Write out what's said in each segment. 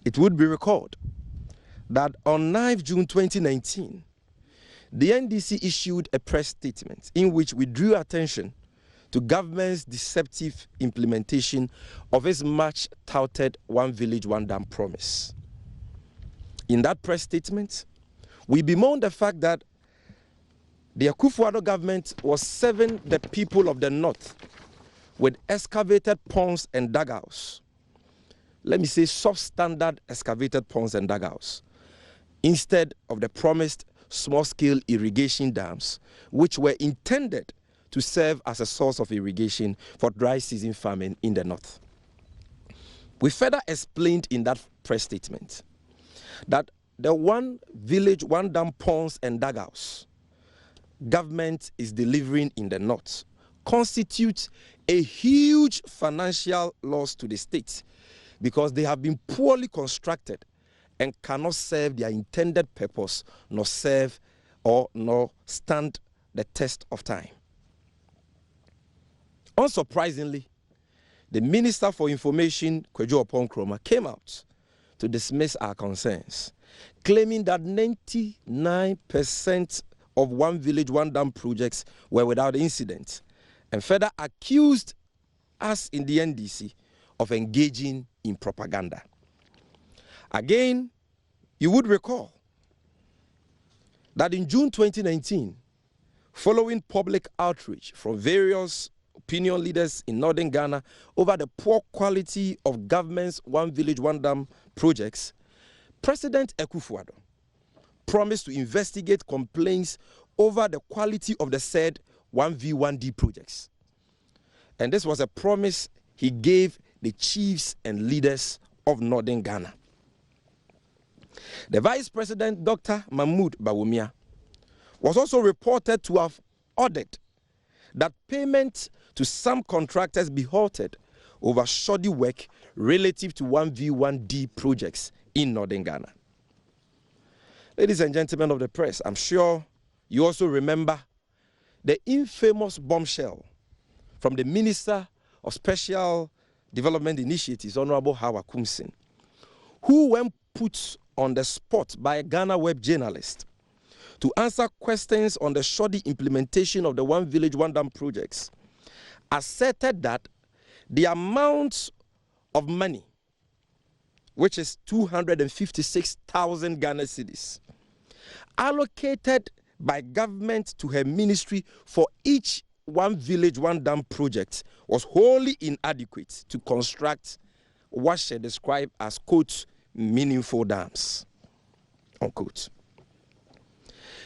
It would be recalled that on 9th June 2019, the NDC issued a press statement in which we drew attention to government's deceptive implementation of its much touted one village, one dam promise. In that press statement, we bemoaned the fact that the Akufo-Addo government was serving the people of the north with excavated ponds and dugouts. Let me say substandard excavated ponds and dugouts, instead of the promised small-scale irrigation dams, which were intended to serve as a source of irrigation for dry season farming in the north. We further explained in that press statement that the one village, one dam ponds and dugouts government is delivering in the north constitutes a huge financial loss to the state because they have been poorly constructed and cannot serve their intended purpose, nor serve nor stand the test of time. Unsurprisingly, the Minister for Information, Kwadwo Oppong-Nkrumah, came out to dismiss our concerns, claiming that 99% of one village, one dam projects were without incident, and further accused us in the NDC of engaging in propaganda. Again, you would recall that in June 2019, following public outreach from various opinion leaders in northern Ghana over the poor quality of government's one village, one dam projects, President Akufo-Addo promised to investigate complaints over the quality of the said 1V1D projects. And this was a promise he gave the chiefs and leaders of northern Ghana. The Vice President, Dr. Mahmoud Bawumia, was also reported to have ordered that payment to some contractors be halted over shoddy work relative to 1V1D projects in northern Ghana. Ladies and gentlemen of the press, I'm sure you also remember the infamous bombshell from the Minister of Special Development Initiatives, Honorable Hawa Kumsin, who, when put on the spot by a Ghana web journalist to answer questions on the shoddy implementation of the One Village, One Dam projects, asserted that the amount of money, which is 256,000 Ghana cedis, allocated by government to her ministry for each One Village, One Dam project was wholly inadequate to construct what she described as, quote, meaningful dams, unquote.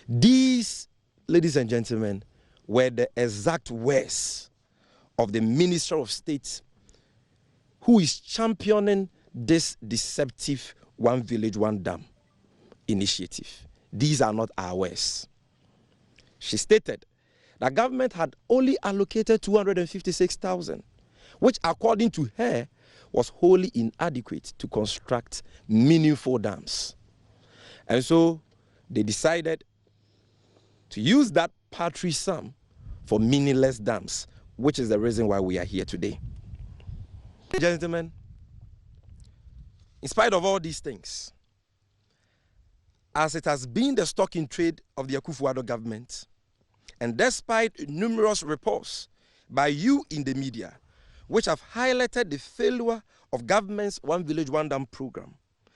These, ladies and gentlemen, were the exact words of the Minister of State who is championing this deceptive One Village, One Dam initiative. These are not our words. She stated that government had only allocated 256,000, which according to her was wholly inadequate to construct meaningful dams. And so they decided to use that paltry sum for meaningless dams, which is the reason why we are here today. Gentlemen, in spite of all these things, as it has been the stock in trade of the Akufo-Addo government, and despite numerous reports by you in the media, which have highlighted the failure of government's One Village, One Dam program,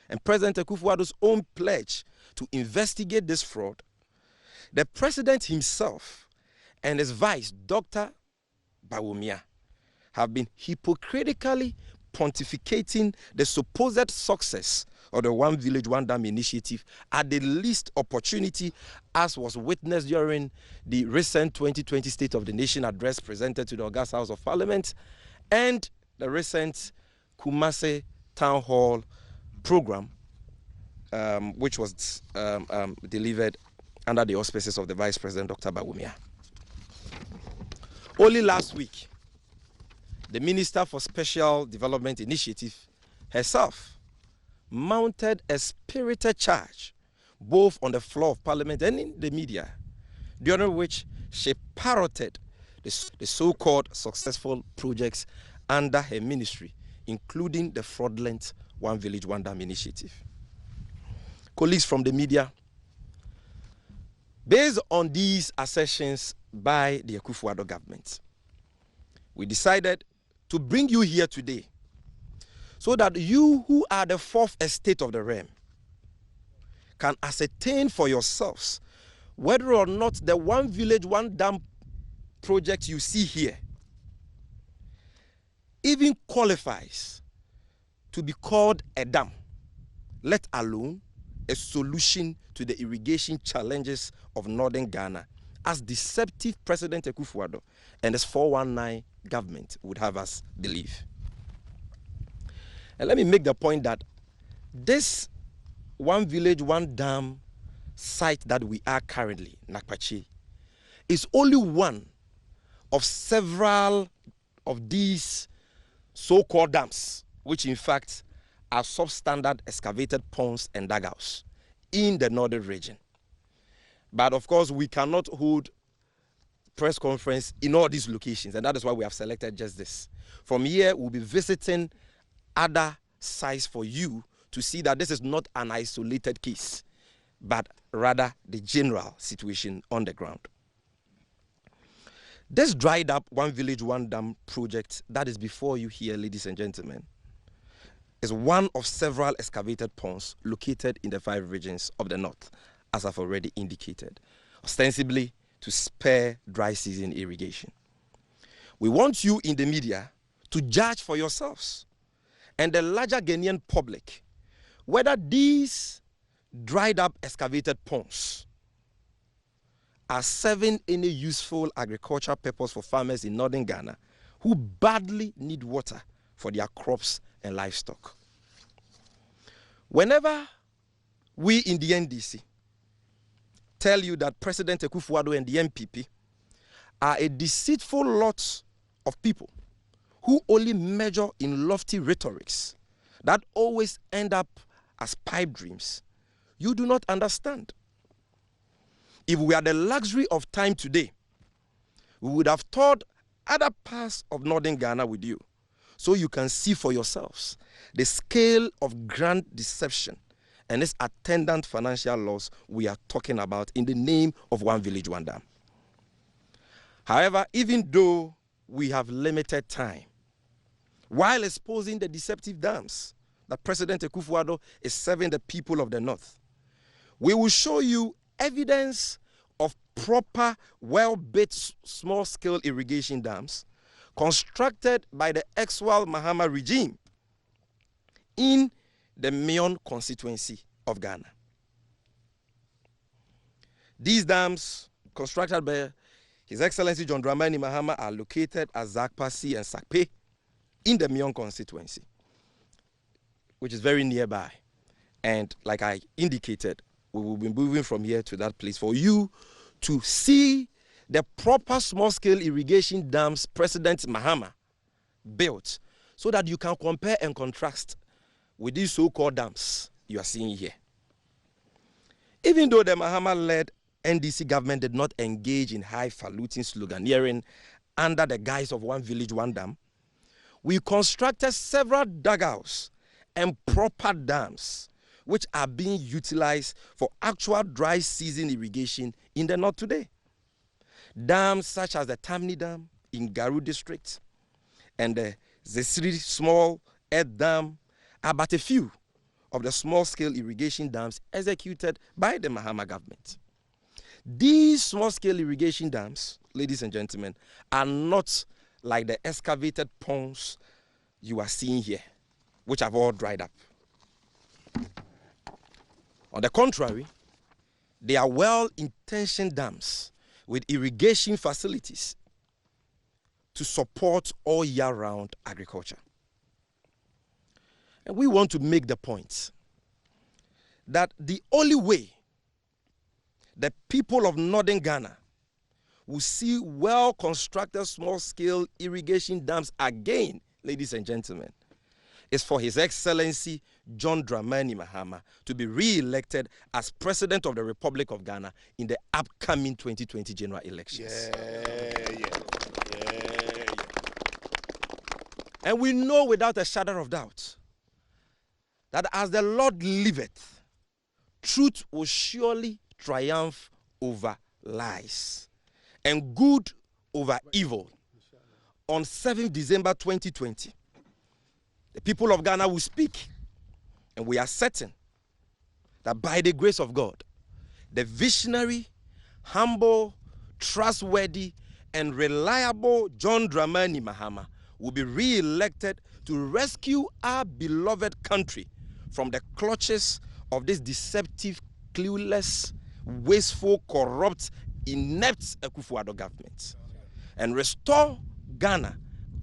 and President Akufo-Addo's own pledge to investigate this fraud, the president himself and his vice, Dr. Bawumia, have been hypocritically pontificating the supposed success of the One Village, One Dam initiative at the least opportunity, as was witnessed during the recent 2020 State of the Nation address presented to the August House of Parliament and the recent Kumasi Town Hall program, which was delivered under the auspices of the Vice President, Dr. Bawumia. Only last week, the Minister for Special Development Initiative herself mounted a spirited charge both on the floor of Parliament and in the media, during which she parroted the so-called successful projects under her ministry, including the fraudulent One Village, One Dam initiative. Colleagues from the media, based on these assertions by the Akufo-Addo government, we decided to bring you here today so that you who are the fourth estate of the realm can ascertain for yourselves whether or not the One Village, One Dam project you see here even qualifies to be called a dam, let alone a solution to the irrigation challenges of northern Ghana, as deceptive President Akufo-Addo and his 419 government would have us believe. And let me make the point that this One Village, One Dam site that we are currently, Nakpachi, is only one of several of these so-called dams, which in fact are substandard excavated ponds and dugouts in the northern region. But of course, we cannot hold press conference in all these locations, and that is why we have selected just this. From here, we'll be visiting other sites for you to see that this is not an isolated case, but rather the general situation on the ground. This dried up One Village, One Dam project that is before you here, ladies and gentlemen, is one of several excavated ponds located in the 5 regions of the north, as I've already indicated, ostensibly to spare dry season irrigation. We want you in the media to judge for yourselves and the larger Ghanaian public whether these dried up excavated ponds are serving any useful agricultural purpose for farmers in northern Ghana who badly need water for their crops and livestock. Whenever we in the NDC tell you that President Akufo-Addo and the MPP are a deceitful lot of people who only measure in lofty rhetorics that always end up as pipe dreams, you do not understand. If we had the luxury of time today, we would have toured other parts of northern Ghana with you, so you can see for yourselves the scale of grand deception and its attendant financial loss we are talking about in the name of One Village, One Dam. However, even though we have limited time, while exposing the deceptive dams that President Akufo-Addo is serving the people of the north, we will show you evidence of proper, well-built, small-scale irrigation dams constructed by the ex-Wal Mahama regime in the Mion constituency of Ghana. These dams, constructed by His Excellency John Dramani Mahama, are located at Zakpasi and Sakpe in the Mion constituency, which is very nearby. And like I indicated, we will be moving from here to that place for you to see the proper small-scale irrigation dams President Mahama built, so that you can compare and contrast with these so-called dams you are seeing here. Even though the Mahama-led NDC government did not engage in highfalutin sloganeering under the guise of One Village, One Dam, we constructed several dugouts and proper dams which are being utilized for actual dry season irrigation in the north today. Dams such as the Tamni Dam in Garu district and the Zesri Small Earth Dam are but a few of the small-scale irrigation dams executed by the Mahama government. These small-scale irrigation dams, ladies and gentlemen, are not like the excavated ponds you are seeing here, which have all dried up. On the contrary, they are well-intentioned dams with irrigation facilities to support all year-round agriculture. And we want to make the point that the only way the people of northern Ghana will see well-constructed small-scale irrigation dams again, ladies and gentlemen, is for His Excellency John Dramani Mahama to be re-elected as President of the Republic of Ghana in the upcoming 2020 general elections. And we know without a shadow of doubt that as the Lord liveth, truth will surely triumph over lies and good over evil. On 7th December 2020, the people of Ghana will speak, and we are certain that by the grace of God, the visionary, humble, trustworthy, and reliable John Dramani Mahama will be re-elected to rescue our beloved country from the clutches of this deceptive, clueless, wasteful, corrupt, inept Akufo-Addo government and restore Ghana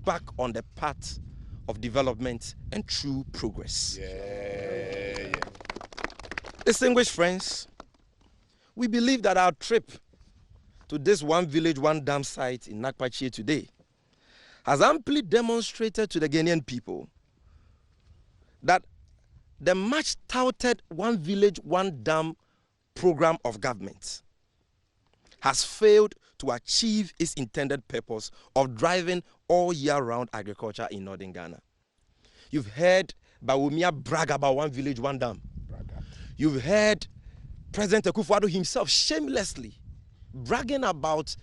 back on the path of development and true progress. Yeah. Distinguished friends, we believe that our trip to this one village, one dam site in Nakpachie today has amply demonstrated to the Ghanaian people that the much touted one village, one dam program of government has failed to achieve its intended purpose of driving all year-round agriculture in northern Ghana. You've heard Bawumia brag about one village, one dam. You've heard President Akufo-Addo himself shamelessly bragging about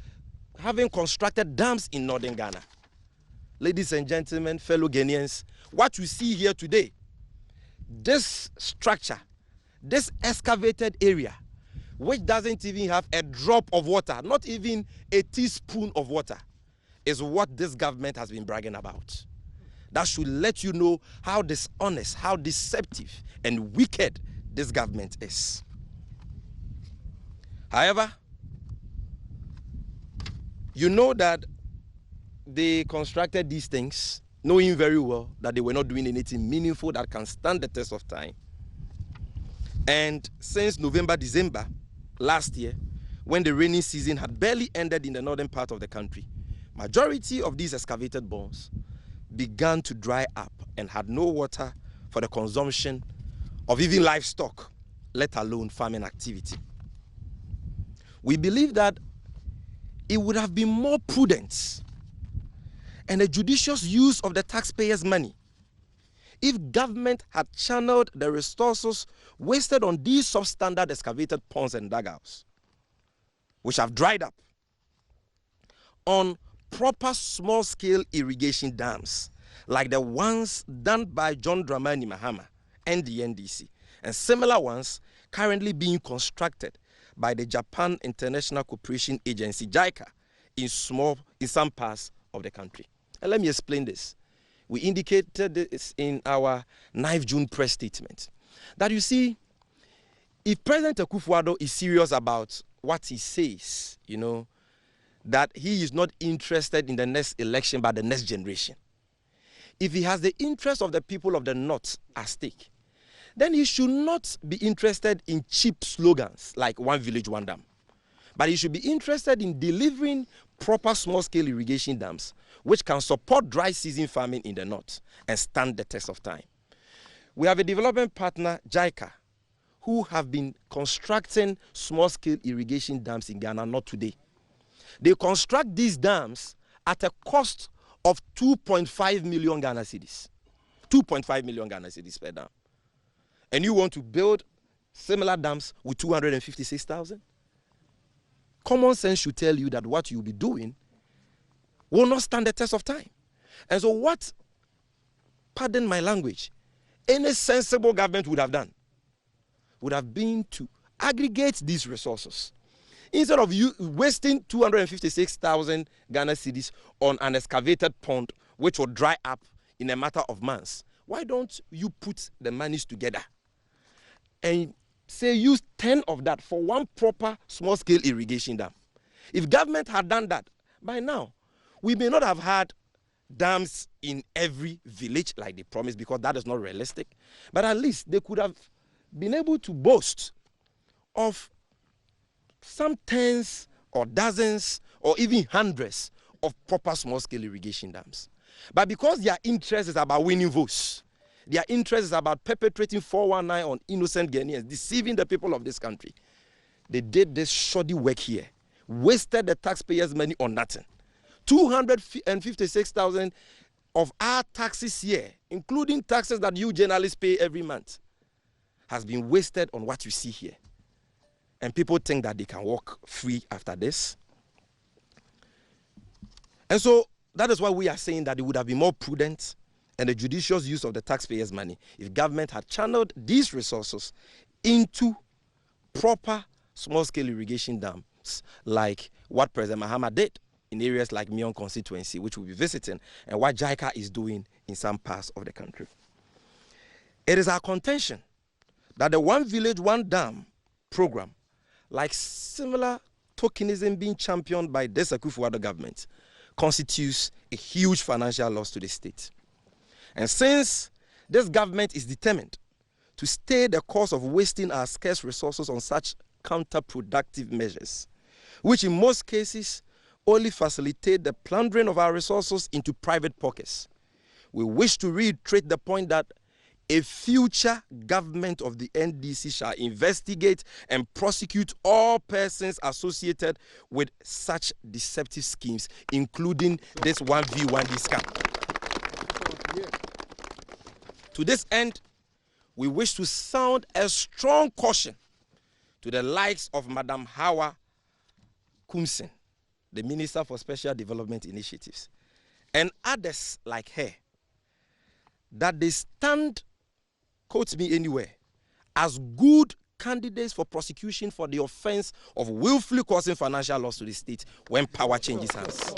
having constructed dams in northern Ghana. Ladies and gentlemen, fellow Ghanaians, what you see here today, this structure, this excavated area, which doesn't even have a drop of water, not even a teaspoon of water, is what this government has been bragging about. That should let you know how dishonest, how deceptive, and wicked this government is. However, you know that they constructed these things knowing very well that they were not doing anything meaningful that can stand the test of time. And since November, December last year, when the rainy season had barely ended in the northern part of the country, majority of these excavated bones began to dry up and had no water for the consumption of even livestock, let alone farming activity. We believe that it would have been more prudent and a judicious use of the taxpayers' money if government had channeled the resources wasted on these substandard excavated ponds and dugouts, which have dried up, on proper small-scale irrigation dams like the ones done by John Dramani Mahama and the NDC, and similar ones currently being constructed by the Japan International Cooperation Agency, JICA, in some parts of the country. And let me explain this. We indicated this in our 9th June press statement, that you see, if President Akufo-Addo is serious about what he says, you know, that he is not interested in the next election but the next generation, if he has the interest of the people of the North at stake, then he should not be interested in cheap slogans like one village, one dam. But he should be interested in delivering proper small-scale irrigation dams which can support dry season farming in the North and stand the test of time. We have a development partner, JICA, who have been constructing small-scale irrigation dams in Ghana, not today. They construct these dams at a cost of 2.5 million Ghana cedis. 2.5 million Ghana cedis per dam. And you want to build similar dams with 256,000? Common sense should tell you that what you'll be doing will not stand the test of time. And so what, pardon my language, any sensible government would have done would have been to aggregate these resources. Instead of you wasting 256,000 Ghana cedis on an excavated pond which will dry up in a matter of months, why don't you put the monies together and say use 10 of that for one proper small-scale irrigation dam? If government had done that, by now, we may not have had dams in every village like they promised, because that is not realistic. But at least they could have been able to boast of some tens or dozens or even hundreds of proper small-scale irrigation dams. But because their interest is about winning votes, their interest is about perpetrating 419 on innocent Ghanaians, deceiving the people of this country, they did this shoddy work here, wasted the taxpayers' money on nothing. 256,000 of our taxes here, including taxes that you journalists pay every month, has been wasted on what you see here. And people think that they can walk free after this. And so that is why we are saying that it would have been more prudent and a judicious use of the taxpayers' money if government had channeled these resources into proper small-scale irrigation dams like what President Mahama did in areas like Mion constituency, which we'll be visiting, and what JICA is doing in some parts of the country. It is our contention that the One Village, One Dam program, like similar tokenism being championed by this Akufo-Addo government, constitutes a huge financial loss to the state. And since this government is determined to stay the course of wasting our scarce resources on such counterproductive measures, which in most cases only facilitate the plundering of our resources into private pockets, we wish to reiterate the point that a future government of the NDC shall investigate and prosecute all persons associated with such deceptive schemes, including this 1V1D scam. To this end, we wish to sound a strong caution to the likes of Madam Hawa Kumsen, the Minister for Special Development Initiatives, and others like her, that they stand, quote me anywhere, as good candidates for prosecution for the offense of willfully causing financial loss to the state when power changes hands.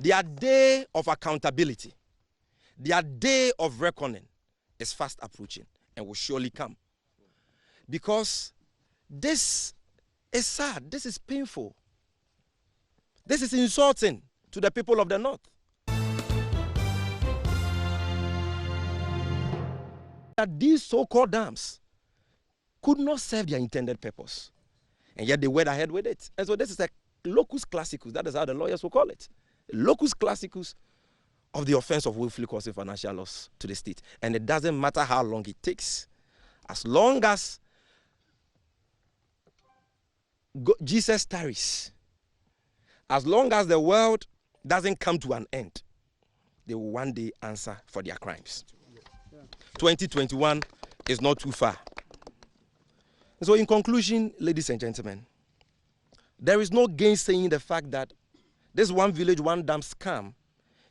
Their day of accountability, their day of reckoning is fast approaching and will surely come. Because this is sad, this is painful, this is insulting to the people of the North. That these so-called dams could not serve their intended purpose, and yet they went ahead with it. And so this is a locus classicus, that is how the lawyers will call it, a locus classicus of the offense of willfully causing financial loss to the state. And it doesn't matter how long it takes, as long as Jesus tarries, as long as the world doesn't come to an end, they will one day answer for their crimes. 2021 is not too far. So in conclusion, ladies and gentlemen, there is no gainsaying the fact that this One Village, One Dam scam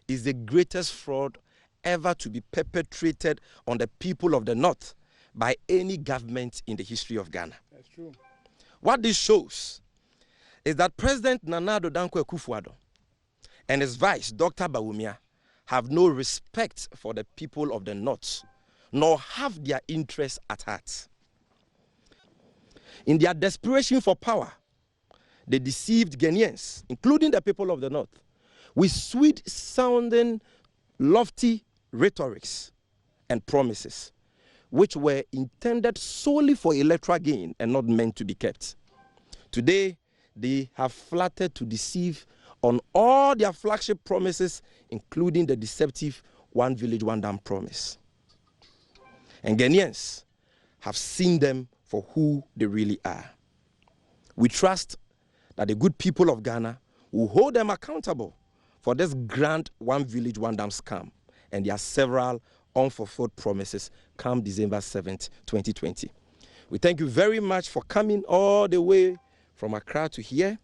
is the greatest fraud ever to be perpetrated on the people of the North by any government in the history of Ghana. That's true. What this shows is that President Nana Addo Dankwa Akufo-Addo and his vice, Dr. Bawumia, have no respect for the people of the North, nor have their interests at heart. In their desperation for power, they deceived Ghanaians, including the people of the North, with sweet-sounding, lofty rhetorics and promises, which were intended solely for electoral gain and not meant to be kept. Today, they have flattered to deceive on all their flagship promises, including the deceptive One Village, One Dam promise. And Ghanaians have seen them for who they really are. We trust that the good people of Ghana will hold them accountable for this grand One Village, One Dam scam and their several unfulfilled promises come December 7th, 2020. We thank you very much for coming all the way from Accra to here,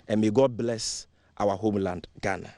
and may God bless our homeland, Ghana.